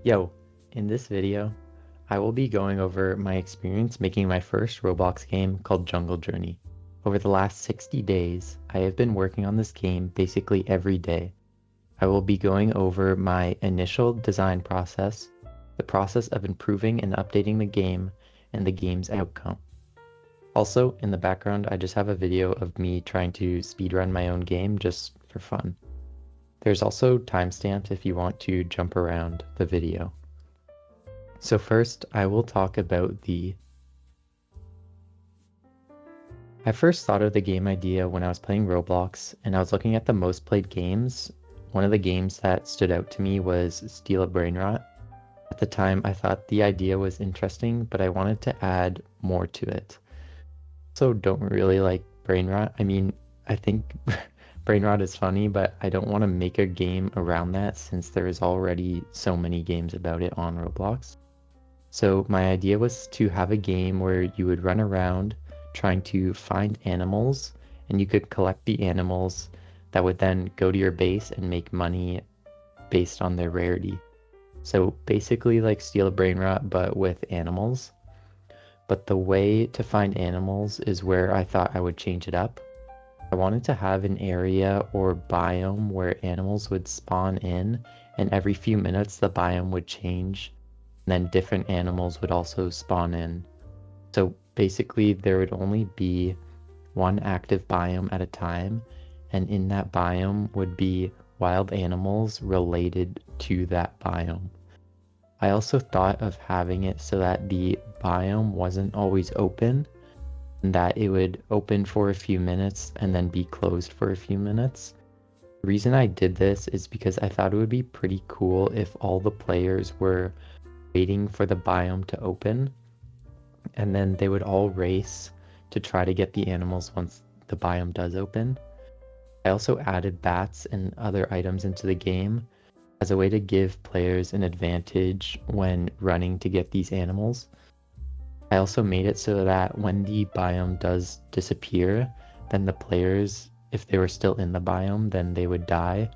Yo, in this video, I will be going over my experience making my first Roblox game called Jungle Journey. Over the last 60 days, I have been working on this game basically every day. I will be going over my initial design process, the process of improving and updating the game, and the game's outcome. Also, in the background, I just have a video of me trying to speedrun my own game just for fun. There's also timestamps if you want to jump around the video. So first, I will talk about I first thought of the game idea when I was playing Roblox, and I was looking at the most played games. One of the games that stood out to me was Steal a Brainrot. At the time, I thought the idea was interesting, but I wanted to add more to it. So don't really like Brainrot. I think Brainrot is funny, but I don't want to make a game around that since there is already so many games about it on Roblox. So my idea was to have a game where you would run around trying to find animals, and you could collect the animals that would then go to your base and make money based on their rarity. So basically like Steal a Brainrot, but with animals. But the way to find animals is where I thought I would change it up. I wanted to have an area or biome where animals would spawn in, and every few minutes the biome would change, and then different animals would also spawn in. So basically there would only be one active biome at a time, and in that biome would be wild animals related to that biome. I also thought of having it so that the biome wasn't always open, and that it would open for a few minutes and then be closed for a few minutes. The reason I did this is because I thought it would be pretty cool if all the players were waiting for the biome to open, and then they would all race to try to get the animals once the biome does open. I also added bats and other items into the game as a way to give players an advantage when running to get these animals. I also made it so that when the biome does disappear, then the players, if they were still in the biome, then they would die.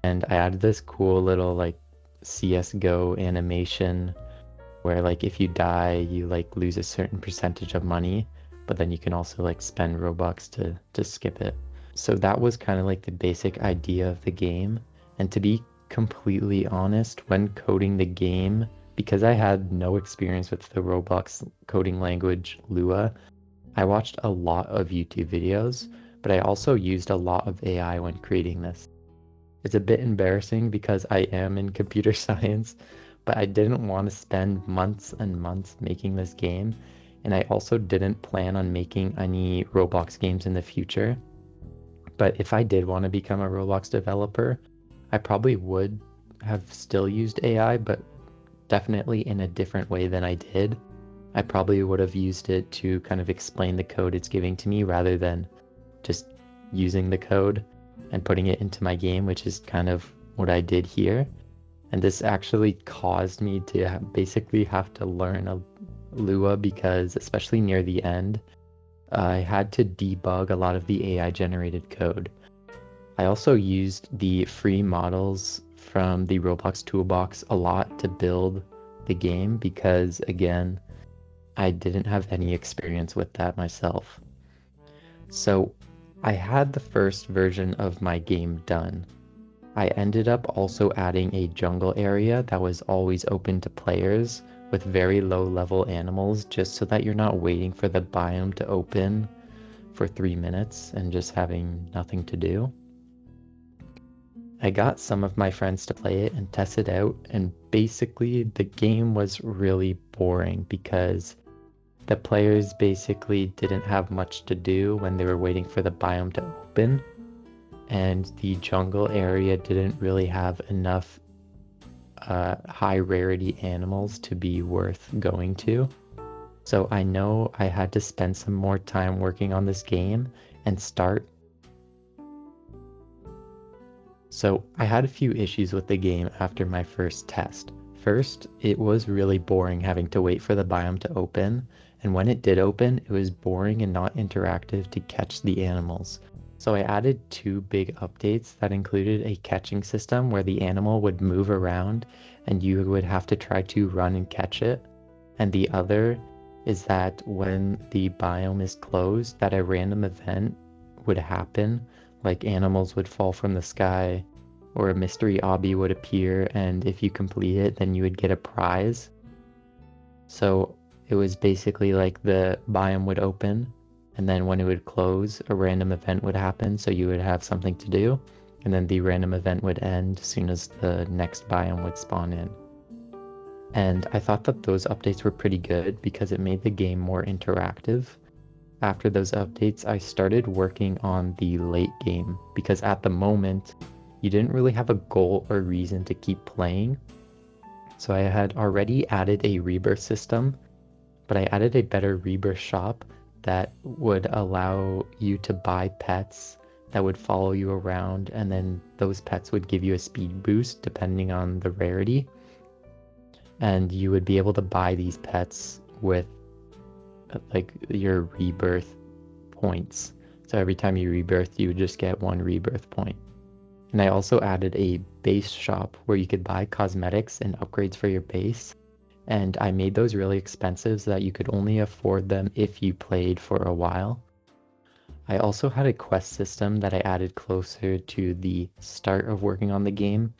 And I added this cool little like CSGO animation where like if you die, you like lose a certain percentage of money, but then you can also like spend Robux to skip it. So that was kind of like the basic idea of the game. And to be completely honest, when coding the game, because I had no experience with the Roblox coding language Lua, I watched a lot of YouTube videos, but I also used a lot of AI when creating this. It's a bit embarrassing because I am in computer science, but I didn't want to spend months and months making this game, and I also didn't plan on making any Roblox games in the future. But if I did want to become a Roblox developer, I probably would have still used AI, but definitely in a different way than I did. I probably would have used it to kind of explain the code it's giving to me rather than just using the code and putting it into my game, which is kind of what I did here. And this actually caused me to basically have to learn a Lua because, especially near the end, I had to debug a lot of the AI generated code. I also used the free models from the Roblox toolbox a lot to build the game because, again, I didn't have any experience with that myself. So I had the first version of my game done. I ended up also adding a jungle area that was always open to players with very low level animals, just so that you're not waiting for the biome to open for 3 minutes and just having nothing to do. I got some of my friends to play it and test it out, and basically the game was really boring because the players basically didn't have much to do when they were waiting for the biome to open, and the jungle area didn't really have enough high rarity animals to be worth going to. So I know I had to spend some more time working on this game and start. So I had a few issues with the game after my first test. First, it was really boring having to wait for the biome to open, and when it did open, it was boring and not interactive to catch the animals. So I added two big updates that included a catching system where the animal would move around and you would have to try to run and catch it. And the other is that when the biome is closed, that a random event would happen, like animals would fall from the sky or a mystery obby would appear, and if you complete it, then you would get a prize. So it was basically like the biome would open, and then when it would close, a random event would happen, so you would have something to do, and then the random event would end as soon as the next biome would spawn in. And I thought that those updates were pretty good because it made the game more interactive. After those updates, I started working on the late game because at the moment, you didn't really have a goal or reason to keep playing. So I had already added a rebirth system, but I added a better rebirth shop that would allow you to buy pets that would follow you around, and then those pets would give you a speed boost depending on the rarity. And you would be able to buy these pets with like your rebirth points. So every time you rebirth, you would just get one rebirth point. And I also added a base shop where you could buy cosmetics and upgrades for your base. And I made those really expensive so that you could only afford them if you played for a while. I also had a quest system that I added closer to the start of working on the game.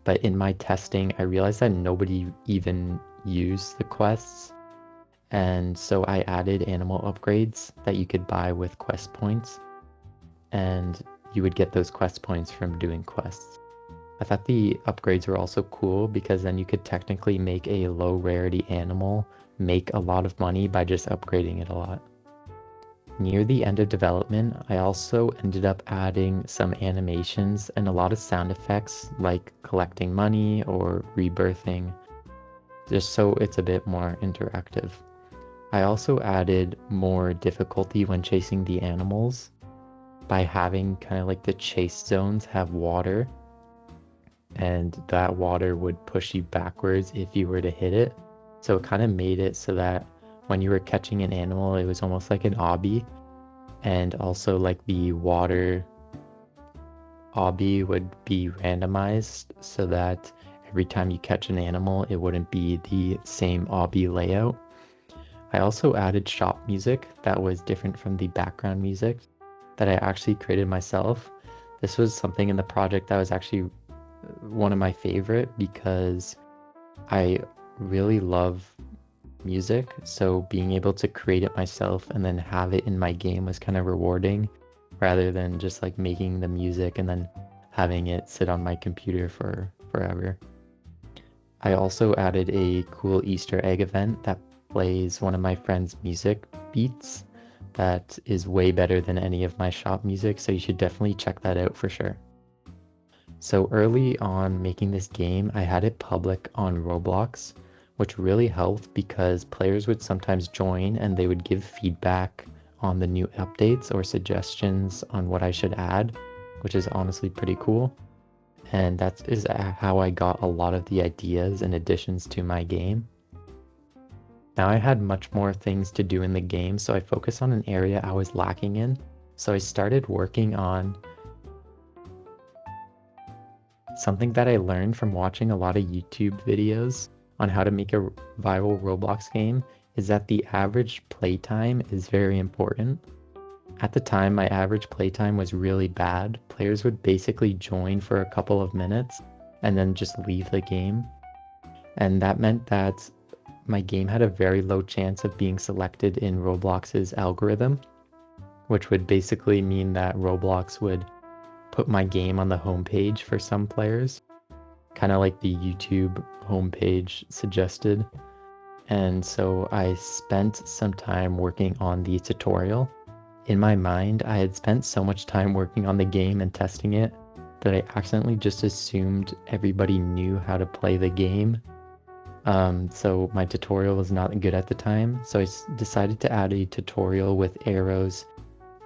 But in my testing, I realized that nobody even used the quests. And so I added animal upgrades that you could buy with quest points. And you would get those quest points from doing quests. I thought the upgrades were also cool because then you could technically make a low rarity animal make a lot of money by just upgrading it a lot. Near the end of development, I also ended up adding some animations and a lot of sound effects like collecting money or rebirthing, just so it's a bit more interactive. I also added more difficulty when chasing the animals by having kind of like the chase zones have water, and that water would push you backwards if you were to hit it. So it kind of made it so that when you were catching an animal, it was almost like an obby, and also like the water obby would be randomized so that every time you catch an animal, it wouldn't be the same obby layout. I also added shop music that was different from the background music that I actually created myself. This was something in the project that was actually one of my favorite because I really love music, so being able to create it myself and then have it in my game was kind of rewarding rather than just like making the music and then having it sit on my computer for forever. I also added a cool Easter egg event that plays one of my friend's music beats that is way better than any of my shop music, so you should definitely check that out for sure. So early on making this game, I had it public on Roblox, which really helped because players would sometimes join and they would give feedback on the new updates or suggestions on what I should add, which is honestly pretty cool. And that is how I got a lot of the ideas and additions to my game. Now I had much more things to do in the game, so I focused on an area I was lacking in. So I started working on something that I learned from watching a lot of YouTube videos on how to make a viral Roblox game is that the average playtime is very important. At the time, my average playtime was really bad. Players would basically join for a couple of minutes and then just leave the game. And that meant that my game had a very low chance of being selected in Roblox's algorithm, which would basically mean that Roblox would put my game on the homepage for some players, kind of like the YouTube homepage suggested. And so I spent some time working on the tutorial. In my mind, I had spent so much time working on the game and testing it that I accidentally just assumed everybody knew how to play the game. So my tutorial was not good at the time, so I decided to add a tutorial with arrows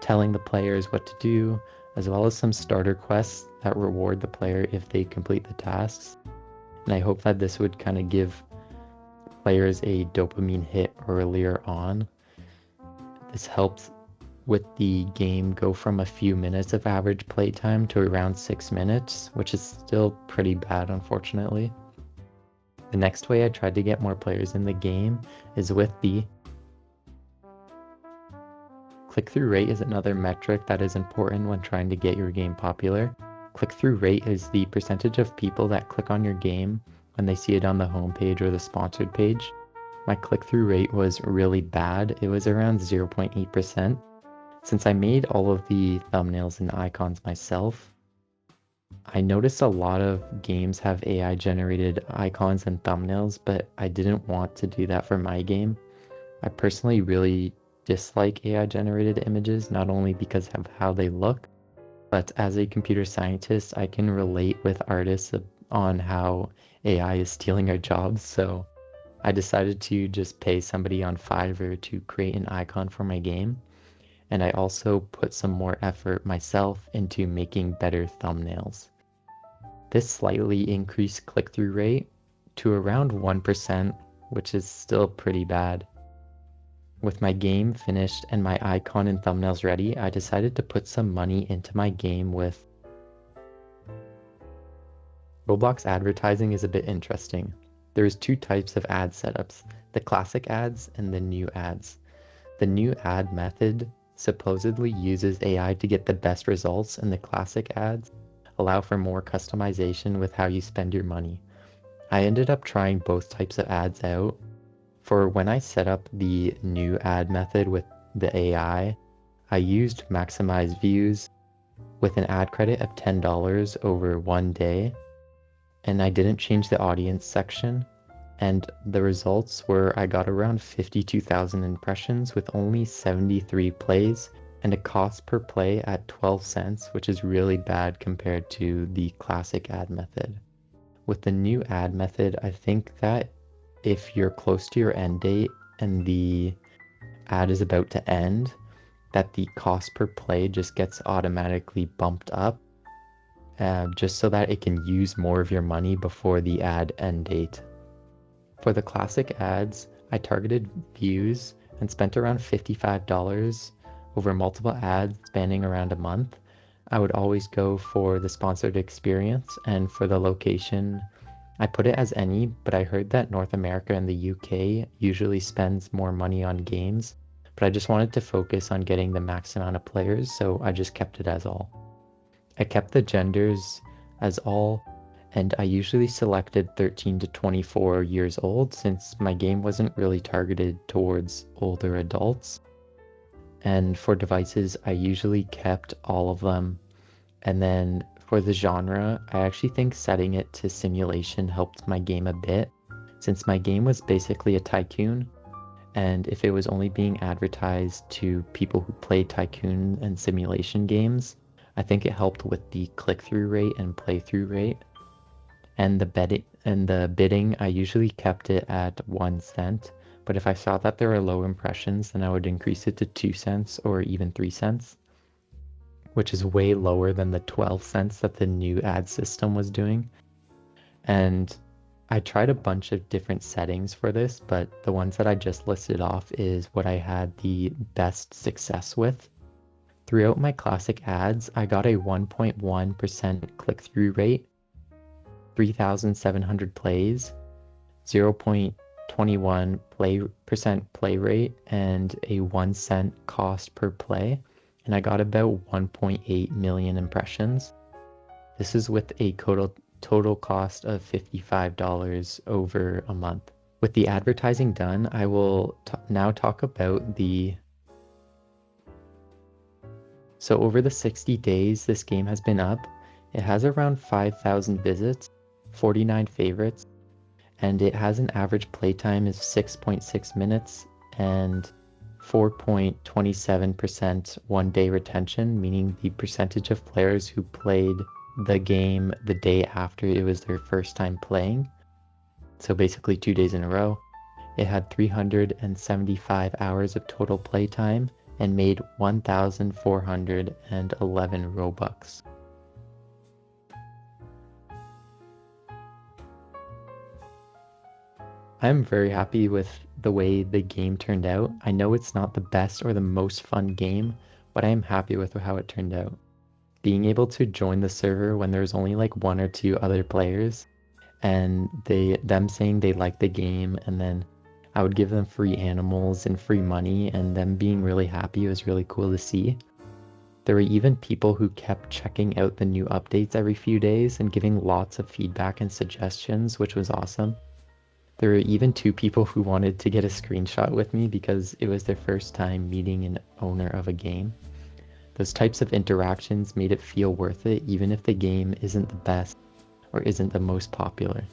telling the players what to do, as well as some starter quests that reward the player if they complete the tasks. And I hope that this would kind of give players a dopamine hit earlier on. This helped with the game go from a few minutes of average playtime to around 6 minutes, which is still pretty bad, unfortunately. The next way I tried to get more players in the game is with the click-through rate is another metric that is important when trying to get your game popular. Click-through rate is the percentage of people that click on your game when they see it on the homepage or the sponsored page. My click-through rate was really bad. It was around 0.8%. Since I made all of the thumbnails and icons myself, I noticed a lot of games have AI generated icons and thumbnails, but I didn't want to do that for my game. I personally really dislike AI generated images, not only because of how they look, but as a computer scientist, I can relate with artists on how AI is stealing our jobs. So I decided to just pay somebody on Fiverr to create an icon for my game. And I also put some more effort myself into making better thumbnails. This slightly increased click-through rate to around 1%, which is still pretty bad. With my game finished and my icon and thumbnails ready, I decided to put some money into my game with Roblox advertising is a bit interesting. There's two types of ad setups, the classic ads and the new ads. The new ad method supposedly uses AI to get the best results, and the classic ads allow for more customization with how you spend your money. I ended up trying both types of ads out. For when I set up the new ad method with the AI, I used maximize views with an ad credit of $10 over 1 day, and I didn't change the audience section. And the results were I got around 52,000 impressions with only 73 plays and a cost per play at 12 cents, which is really bad compared to the classic ad method. With the new ad method, I think that if you're close to your end date and the ad is about to end, that the cost per play just gets automatically bumped up, just so that it can use more of your money before the ad end date. For the classic ads, I targeted views and spent around $55 over multiple ads spanning around a month. I would always go for the sponsored experience, and for the location, I put it as any, but I heard that North America and the UK usually spends more money on games, but I just wanted to focus on getting the max amount of players, so I just kept it as all. I kept the genders as all, and I usually selected 13 to 24 years old since my game wasn't really targeted towards older adults. And for devices, I usually kept all of them. And then for the genre, I actually think setting it to simulation helped my game a bit, since my game was basically a tycoon, and if it was only being advertised to people who play tycoon and simulation games, I think it helped with the click-through rate and playthrough rate. And the bidding, I usually kept it at 1 cent, but if I saw that there were low impressions, then I would increase it to 2 cents or even 3 cents, which is way lower than the 12 cents that the new ad system was doing. And I tried a bunch of different settings for this, but the ones that I just listed off is what I had the best success with. Throughout my classic ads, I got a 1.1% click-through rate, 3,700 plays, 0.21% play rate, and a 1 cent cost per play, and I got about 1.8 million impressions. This is with a total cost of $55 over a month. With the advertising done, I will now talk about So over the 60 days this game has been up, it has around 5,000 visits, 49 favorites, and it has an average playtime of 6.6 minutes and 4.27% 1-day retention, meaning the percentage of players who played the game the day after it was their first time playing. So basically 2 days in a row. It had 375 hours of total playtime and made 1,411 Robux. I'm very happy with the way the game turned out. I know it's not the best or the most fun game, but I am happy with how it turned out. Being able to join the server when there's only like one or two other players and them saying they like the game, and then I would give them free animals and free money, and them being really happy was really cool to see. There were even people who kept checking out the new updates every few days and giving lots of feedback and suggestions, which was awesome. There were even two people who wanted to get a screenshot with me because it was their first time meeting an owner of a game. Those types of interactions made it feel worth it, even if the game isn't the best or isn't the most popular.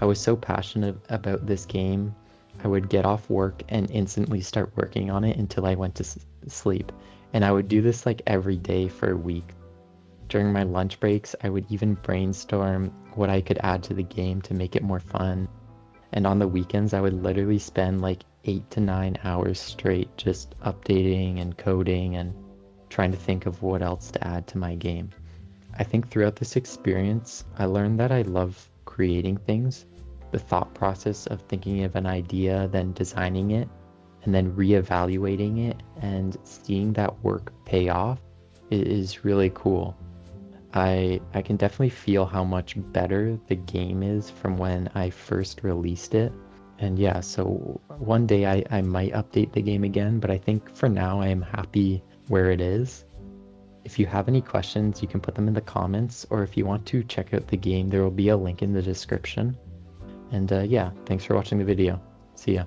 I was so passionate about this game, I would get off work and instantly start working on it until I went to sleep. And I would do this like every day for a week. During my lunch breaks, I would even brainstorm what I could add to the game to make it more fun. And on the weekends, I would literally spend like 8 to 9 hours straight just updating and coding and trying to think of what else to add to my game. I think throughout this experience, I learned that I love creating things. The thought process of thinking of an idea, then designing it, and then reevaluating it and seeing that work pay off is really cool. I can definitely feel how much better the game is from when I first released it. And yeah, so one day I might update the game again, but I think for now I am happy where it is. If you have any questions, you can put them in the comments, or if you want to check out the game, there will be a link in the description. And yeah, thanks for watching the video. See ya.